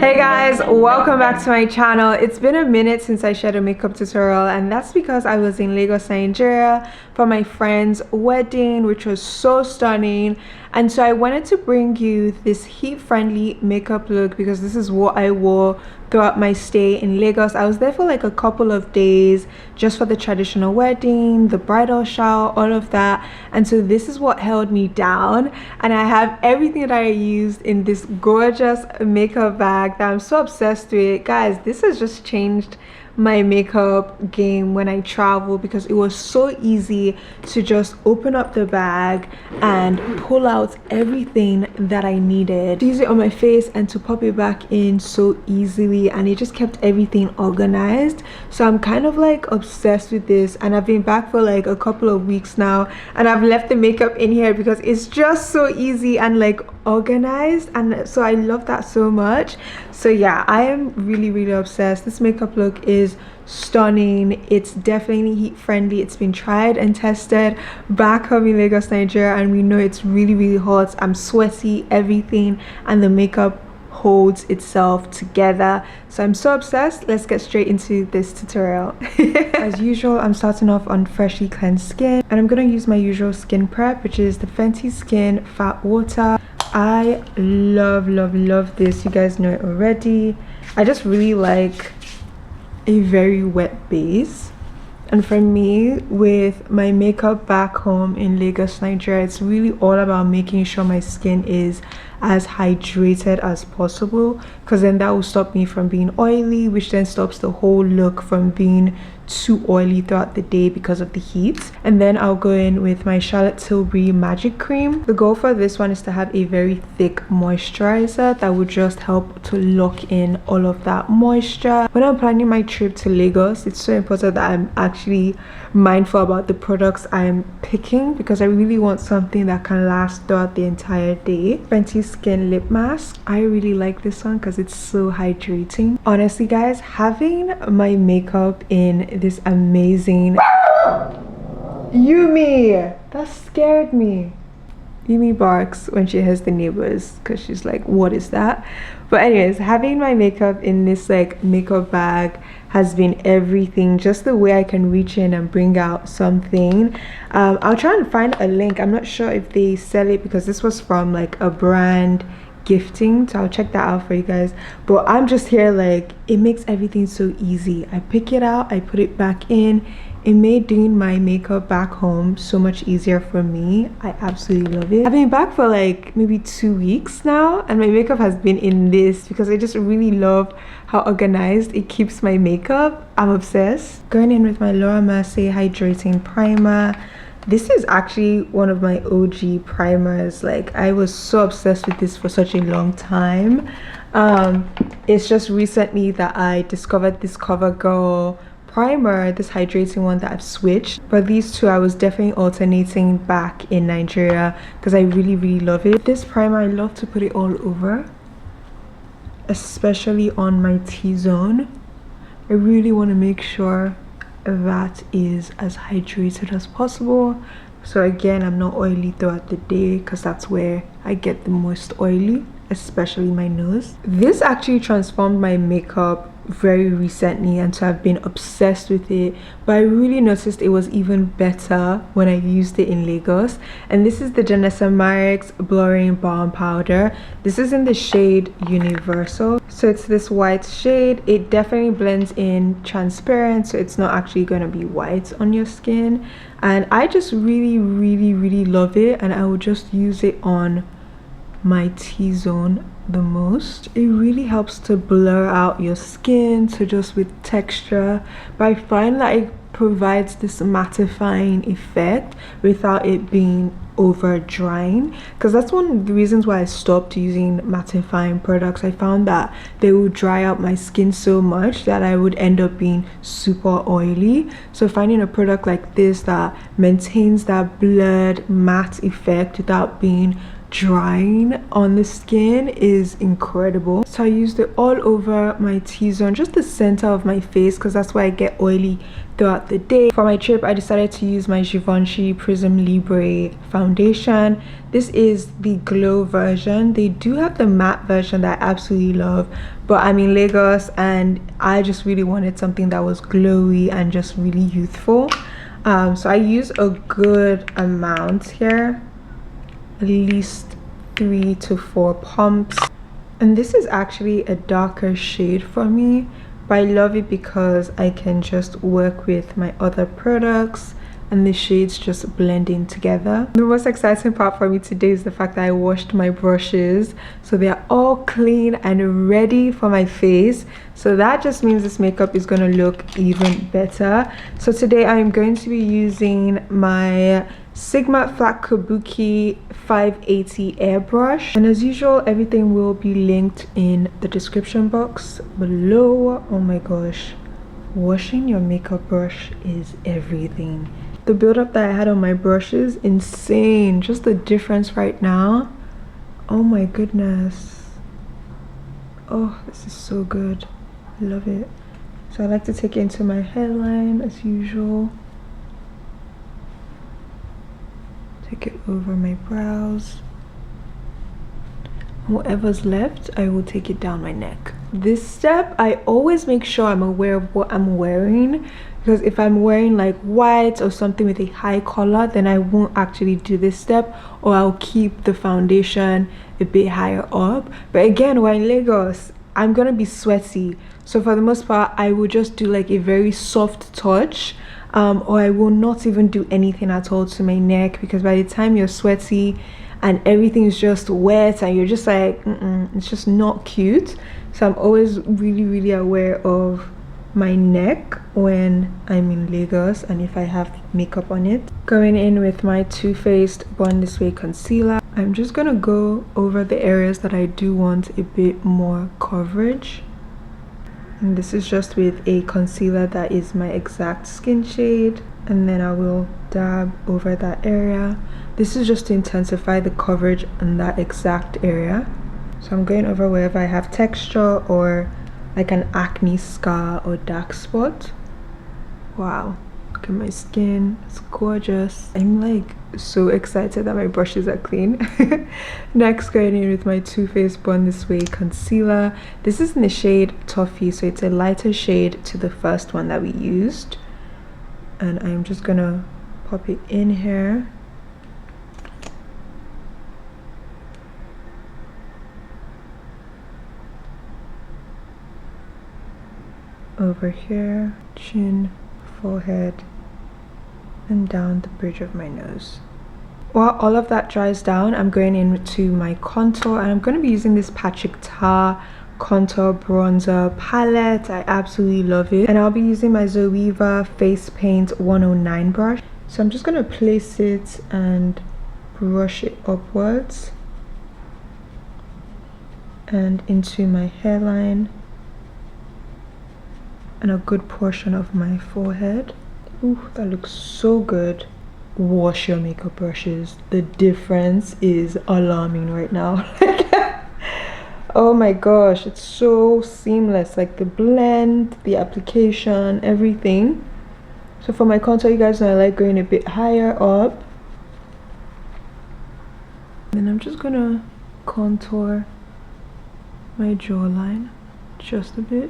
Hey guys, welcome back to my channel. It's been a minute since I shared a makeup tutorial, and that's because I was in Lagos, Nigeria for my friend's wedding, which was so stunning. And so I wanted to bring you this heat-friendly makeup look because this is what I wore throughout my stay in Lagos. I was there for like a couple of days just for the traditional wedding, the bridal shower, all of that. And so this is what held me down, and I have everything that I used in this gorgeous makeup bag that I'm so obsessed with. Guys, this has just changed my makeup game when I travel because it was so easy to just open up the bag and pull out everything that I needed, to use it on my face and to pop it back in so easily, and it just kept everything organized. So I'm kind of like obsessed with this, and I've been back for like a couple of weeks now, and I've left the makeup in here because it's just so easy and like organized, and so I love that so much. So yeah, I am really obsessed. This makeup look is stunning. It's definitely heat friendly. It's been tried and tested back home in Lagos, Nigeria, and we know it's really hot. I'm sweaty, everything, and the makeup holds itself together. So I'm so obsessed. Let's get straight into this tutorial. As usual, I'm starting off on freshly cleansed skin, and I'm going to use my usual skin prep, which is the Fenty Skin Fat Water. I love this. You guys know it already. I just really like a very wet base, and for me, with my makeup back home in Lagos, Nigeria, it's really all about making sure my skin is as hydrated as possible, because then that will stop me from being oily, which then stops the whole look from being too oily throughout the day because of the heat. And then I'll go in with my Charlotte Tilbury Magic Cream. The goal for this one is to have a very thick moisturizer that will just help to lock in all of that moisture. When I'm planning my trip to Lagos, it's so important that I'm actually mindful about the products I'm picking, because I really want something that can last throughout the entire day. Fenty Skin Lip Mask. I really like this one because it's so hydrating. Honestly guys, having my makeup in this amazing Yumi, that scared me. Yumi barks when she hears the neighbors because she's like, what is that? But anyways, having my makeup in this like makeup bag has been everything. Just the way I can reach in and bring out something. I'll try and find a link. I'm not sure if they sell it because this was from like a brand gifting, so I'll check that out for you guys. But I'm just here like, it makes everything so easy. I pick it out, I put it back in. It made doing my makeup back home so much easier for me. I absolutely love it. I've been back for like maybe 2 weeks now, and my makeup has been in this because I just really love how organized it keeps my makeup. I'm obsessed. Going in with my Laura Mercier Hydrating Primer. This is actually one of my OG primers. Like, I was so obsessed with this for such a long time. It's just recently that I discovered this CoverGirl primer, this hydrating one, that I've switched. But these two I was definitely alternating back in Nigeria because I really love it. This primer, I love to put it all over, especially on my T-zone. I really want to make sure that is as hydrated as possible. So again, I'm not oily throughout the day because that's where I get the most oily, especially my nose. This actually transformed my makeup very recently, and so I've been obsessed with it, but I really noticed it was even better when I used it in Lagos. And this is the Janessa Marix Blurring Balm Powder. This is in the shade Universal, so it's this white shade. It definitely blends in transparent, so it's not actually going to be white on your skin, and I just really love it, and I will just use it on my T-zone the most. It really helps to blur out your skin, so just with texture, but I find that it provides this mattifying effect without it being over drying, because that's one of the reasons why I stopped using mattifying products. I found that they would dry out my skin so much that I would end up being super oily. So finding a product like this that maintains that blurred matte effect without being drying on the skin is incredible. So I used it all over my T-zone, just the center of my face, because that's where I get oily throughout the day. For my trip, I decided to use my Givenchy Prism Libre foundation. This is the glow version. They do have the matte version that I absolutely love, but I'm in Lagos and I just really wanted something that was glowy and just really youthful. So I use a good amount here, at least 3 to 4 pumps. And this is actually a darker shade for me, but I love it because I can just work with my other products and the shades just blend in together. The most exciting part for me today is the fact that I washed my brushes, so they're all clean and ready for my face. So that just means this makeup is going to look even better. So today I'm going to be using my Sigma Flat Kabuki 580 airbrush, and as usual everything will be linked in the description box below. Oh my gosh, washing your makeup brush is everything. The buildup that I had on my brush is insane. Just the difference right now, oh my goodness. Oh, this is so good. I love it. So I like to take it into my hairline as usual. Take it over my brows. Whatever's left, I will take it down my neck. This step, I always make sure I'm aware of what I'm wearing, because if I'm wearing like white or something with a high color, then I won't actually do this step, or I'll keep the foundation a bit higher up. But again, we're in Lagos, I'm gonna be sweaty, so for the most part I will just do like a very soft touch, or I will not even do anything at all to my neck, because by the time you're sweaty and everything is just wet and you're just like it's just not cute. So I'm always really aware of my neck when I'm in Lagos and if I have makeup on it. Going in with my Too Faced Born This Way concealer, I'm just gonna go over the areas that I do want a bit more coverage. And this is just with a concealer that is my exact skin shade, and then I will dab over that area. This is just to intensify the coverage in that exact area. So I'm going over wherever I have texture or like an acne scar or dark spot. Wow, look at my skin, it's gorgeous. I'm like so excited that my brushes are clean. Next, going in with my Too Faced Born This Way concealer. This is in the shade Toffee, so it's a lighter shade to the first one that we used, and I'm just gonna pop it in here. Over here, chin, forehead, and down the bridge of my nose. While all of that dries down, I'm going into my contour, and I'm going to be using this Patrick Tar contour bronzer palette. I absolutely love it, and I'll be using my Zoeva Face Paint 109 brush. So I'm just going to place it and brush it upwards and into my hairline and a good portion of my forehead. Ooh, that looks so good. Wash your makeup brushes. The difference is alarming right now. Oh my gosh, it's so seamless, like the blend, the application, everything. So for my contour, you guys know I like going a bit higher up. Then I'm just gonna contour my jawline just a bit.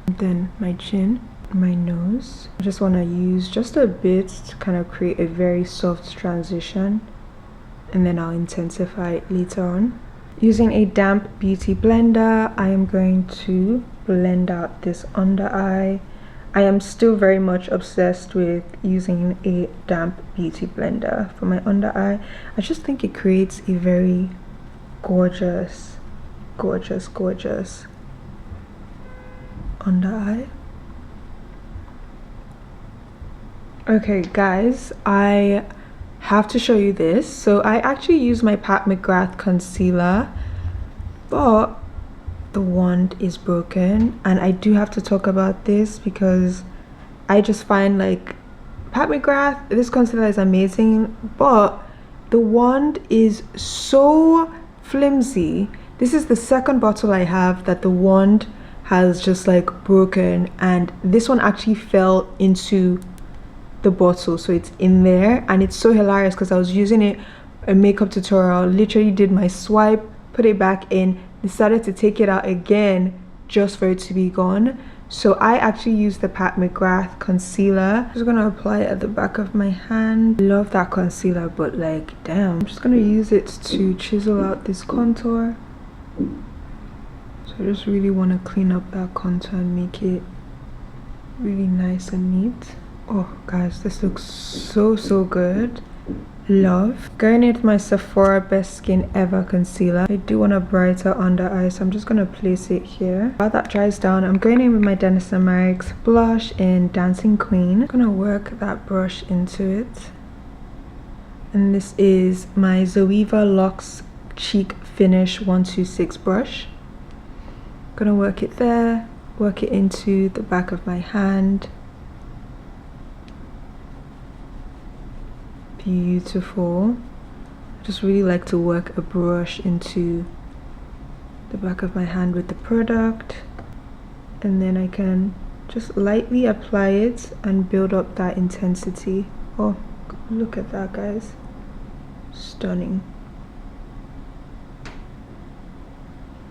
Then my chin, my nose. I just want to use just a bit to kind of create a very soft transition, and then I'll intensify it later on. Using a damp beauty blender, I am going to blend out this under eye. I am still very much obsessed with using a damp beauty blender for my under eye. I just think it creates a very gorgeous under eye. Okay guys, I have to show you this. So I actually use my Pat McGrath concealer, but the wand is broken, and I do have to talk about this because I just find like Pat McGrath, this concealer is amazing, but the wand is so flimsy. This is the second bottle I have that the wand has just like broken, and this one actually fell into the bottle, so it's in there. And it's so hilarious because I was using it a makeup tutorial, literally did my swipe, put it back in, decided to take it out again just for it to be gone. So I actually used the Pat McGrath concealer. I'm just gonna apply it at the back of my hand. Love that concealer, but like damn, I'm just gonna use it to chisel out this contour. So I just really want to clean up that contour and make it really nice and neat. Oh guys, this looks so good. Love. Going in with my Sephora Best Skin Ever concealer. I do want a brighter under eye, so I'm just going to place it here. While that dries down, I'm going in with my Dennis & Marix blush in Dancing Queen. I'm going to work that brush into it. And this is my Zoeva Luxe Cheek Finish 126 brush. I'm going to work it there, work it into the back of my hand. Beautiful. I just really like to work a brush into the back of my hand with the product, and then I can just lightly apply it and build up that intensity. Oh, look at that, guys. Stunning.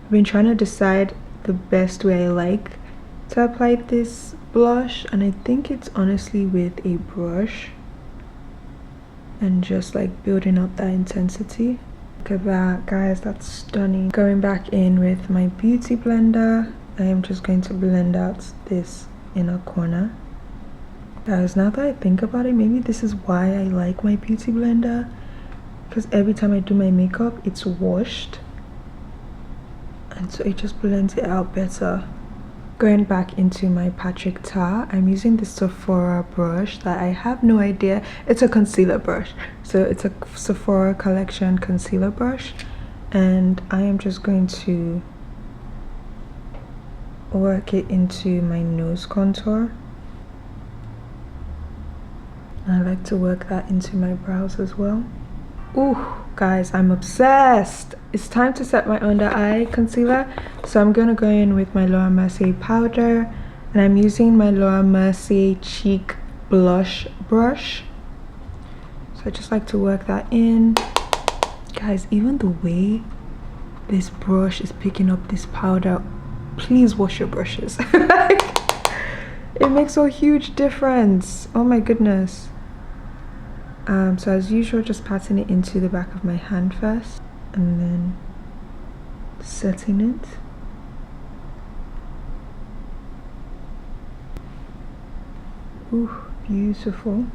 I've been trying to decide the best way I like to apply this blush, and I think it's honestly with a brush and just like building up that intensity. Look at that, guys, that's stunning. Going back in with my beauty blender, I am just going to blend out this inner corner. Guys, now that I think about it, maybe this is why I like my beauty blender, because every time I do my makeup it's washed, and so it just blends it out better. Going back into my Patrick Ta, I'm using this Sephora brush that I have no idea. It's a concealer brush, so it's a Sephora collection concealer brush, and I am just going to work it into my nose contour. I like to work that into my brows as well. Ooh, guys, I'm obsessed. It's time to set my under eye concealer, so I'm gonna go in with my Laura Mercier powder, and I'm using my Laura Mercier cheek blush brush. So I just like to work that in. Guys, even the way this brush is picking up this powder, please wash your brushes. It makes a huge difference. Oh my goodness. So as usual, just patting it into the back of my hand first, and then setting it. Ooh, beautiful.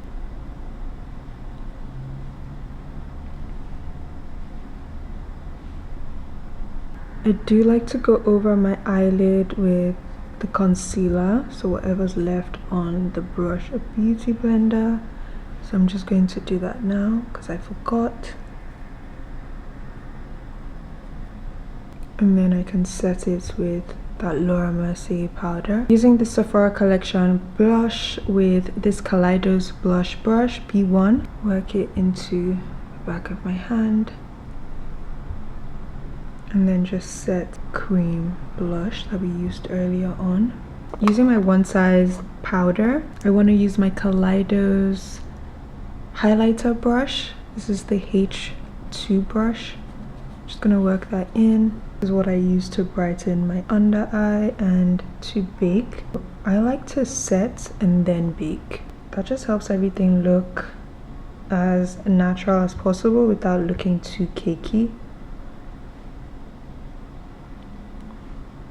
I do like to go over my eyelid with the concealer, so whatever's left on the brush, a beauty blender. So I'm just going to do that now because I forgot. And then I can set it with that Laura Mercier powder. Using the Sephora collection blush with this Kaleidos blush brush, B1. Work it into the back of my hand. And then just set cream blush that we used earlier on. Using my one size powder, I want to use my Kaleidos highlighter brush. This is the H2 brush. Just gonna work that in. This is what I use to brighten my under eye and to bake. I like to set and then bake. That just helps everything look as natural as possible without looking too cakey.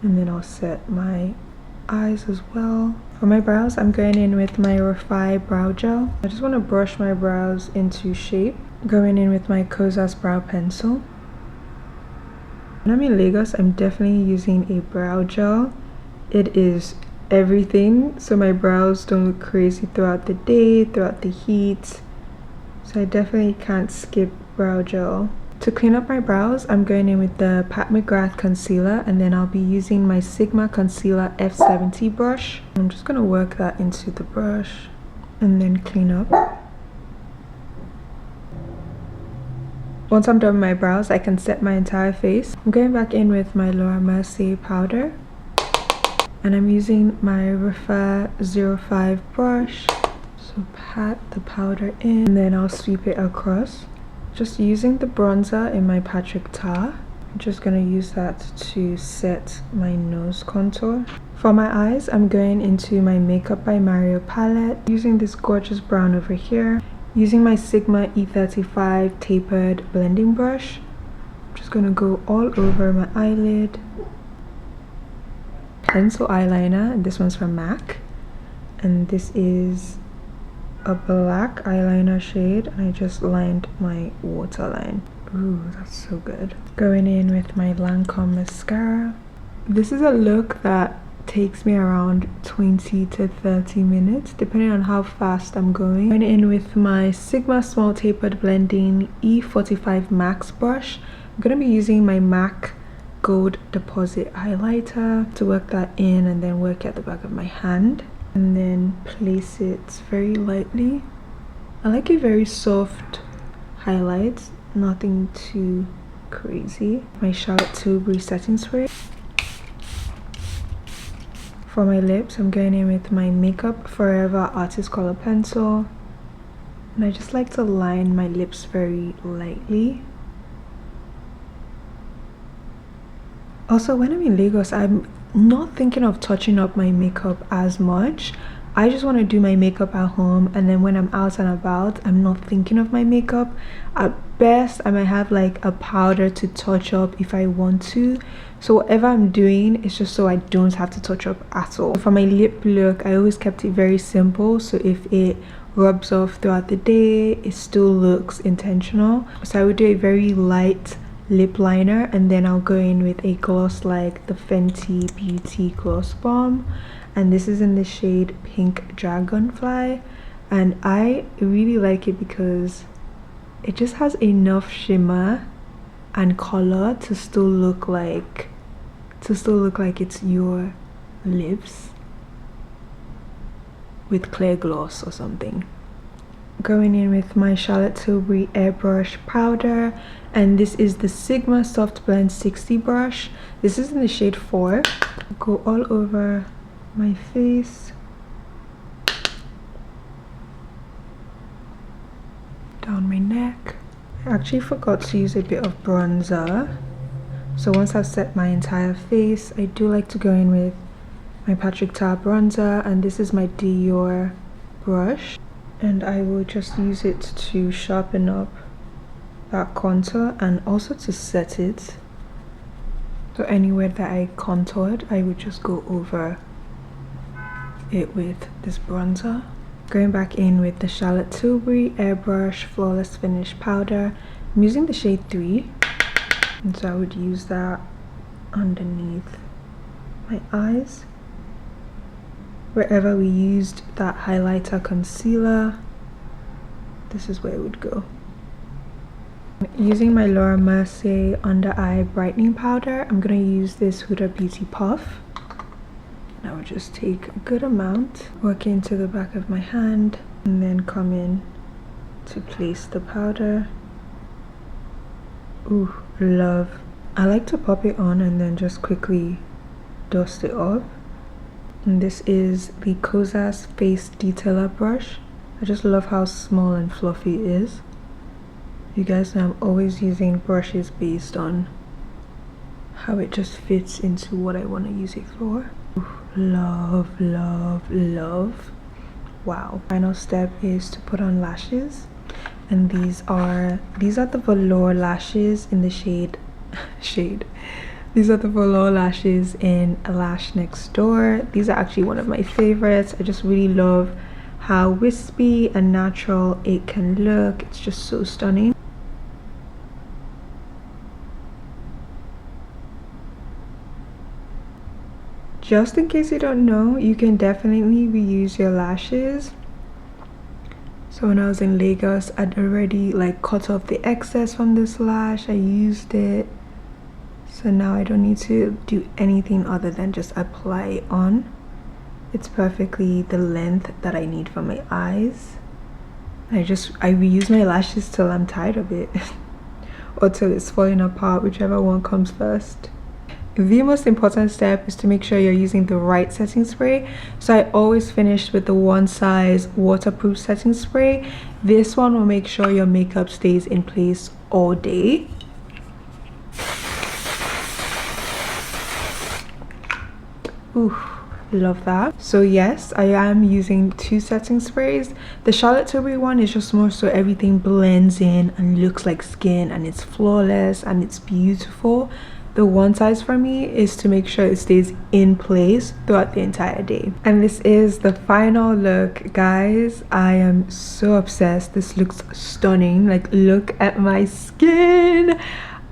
And then I'll set my eyes as well. For my brows, I'm going in with my Refi brow gel. I just want to brush my brows into shape. Going in with my Kozas brow pencil. When I'm in Lagos, I'm definitely using a brow gel. It is everything, so my brows don't look crazy throughout the day, throughout the heat. So I definitely can't skip brow gel. To clean up my brows, I'm going in with the Pat McGrath concealer, and then I'll be using my Sigma Concealer F70 brush. I'm just going to work that into the brush and then clean up. Once I'm done with my brows, I can set my entire face. I'm going back in with my Laura Mercier powder. And I'm using my Refer 05 brush. So pat the powder in and then I'll sweep it across. Just using the bronzer in my Patrick Tar. I'm just going to use that to set my nose contour. For my eyes, I'm going into my Makeup by Mario palette, using this gorgeous brown over here. Using my Sigma E35 tapered blending brush. I'm just going to go all over my eyelid. Pencil eyeliner, and this one's from MAC. And this is a black eyeliner shade, and I just lined my waterline. Ooh, that's so good. Going in with my Lancome mascara. This is a look that takes me around 20 to 30 minutes depending on how fast I'm going. Going in with my Sigma small tapered blending E45 Max brush. I'm going to be using my MAC Gold Deposit highlighter to work that in and then work at the back of my hand. And then place it very lightly. I like a very soft highlight, nothing too crazy. My Charlotte Tilbury setting spray. For my lips, I'm going in with my Makeup Forever Artist Color Pencil. And I just like to line my lips very lightly. Also, when I'm in Lagos, I'm not thinking of touching up my makeup as much. I just want to do my makeup at home, and then when I'm out and about, I'm not thinking of my makeup. At best, I might have like a powder to touch up if I want to. So whatever I'm doing is just so I don't have to touch up at all. For my lip look, I always kept it very simple, so if it rubs off throughout the day, it still looks intentional. So I would do a very light lip liner, and then I'll go in with a gloss like the Fenty Beauty Gloss Bomb, and this is in the shade Pink Dragonfly, and I really like it because it just has enough shimmer and color to still look like it's your lips with clear gloss or something. Going in with my Charlotte Tilbury airbrush powder, and this is the Sigma Soft Blend 60 brush. This is in the shade 4. Go all over my face, down my neck. I actually forgot to use a bit of bronzer, so once I've set my entire face, I do like to go in with my Patrick Tar bronzer, and this is my Dior brush, and I will just use it to sharpen up that contour and also to set it. So anywhere that I contoured, I would just go over it with this bronzer. Going back in with the Charlotte Tilbury airbrush flawless finish powder. I'm using the shade 3, and so I would use that underneath my eyes. Wherever we used that highlighter concealer, this is where it would go. Using my Laura Mercier under eye brightening powder, I'm going to use this Huda Beauty Puff. And I would just take a good amount, work into the back of my hand, and then come in to place the powder. Ooh, love. I like to pop it on and then just quickly dust it off. And this is the Kosas Face Detailer brush. I just love how small and fluffy it is. You guys know I'm always using brushes based on how it just fits into what I want to use it for. Ooh, love, love, love. Wow. Final step is to put on lashes, and these are the velour lashes in the shade these are the velour lashes in Lash Next Door. These are actually one of my favorites. I just really love how wispy and natural it can look. It's just so stunning. Just in case you don't know, you can definitely reuse your lashes. So when I was in Lagos, I'd already like cut off the excess from this lash. I used it, so now I don't need to do anything other than just apply it on. It's perfectly the length that I need for my eyes. I reuse my lashes till I'm tired of it or till it's falling apart, whichever one comes first. the most important step is to make sure you're using the right setting spray. So I always finish with the One Size waterproof setting spray. This one will make sure your makeup stays in place all day. Ooh, love that. So yes, I am using 2 setting sprays. The Charlotte Tilbury one is just more so everything blends in and looks like skin, and it's flawless and it's beautiful. The One Size for me is to make sure it stays in place throughout the entire day. And this is the final look, guys. I am so obsessed. This looks stunning. Like, look at my skin.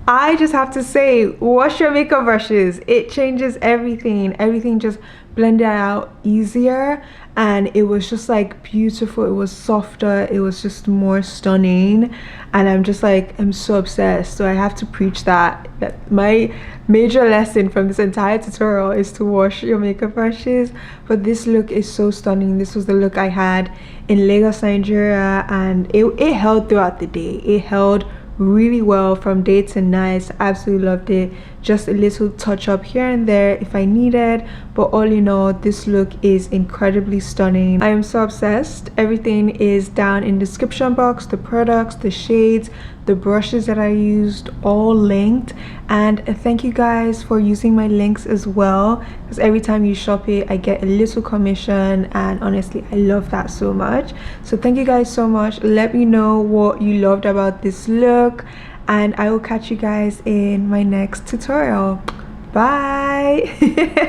I just have to say, wash your makeup brushes. It changes everything. Everything just blended out easier, and it was just like beautiful. It was softer. It was just more stunning, and I'm just like, I'm so obsessed. So I have to preach that my major lesson from this entire tutorial is to wash your makeup brushes. But this look is so stunning. This was the look I had in Lagos, Nigeria, and it held throughout the day. It held really well from day to night. Absolutely loved it. Just a little touch up here and there if I needed, but all in all, this look is incredibly stunning. I am so obsessed. Everything is down in the description box, the products, the shades, the brushes that I used, all linked. And thank you guys for using my links as well, because every time you shop it I get a little commission, and honestly I love that so much. So thank you guys so much. Let me know what you loved about this look, and I will catch you guys in my next tutorial. Bye.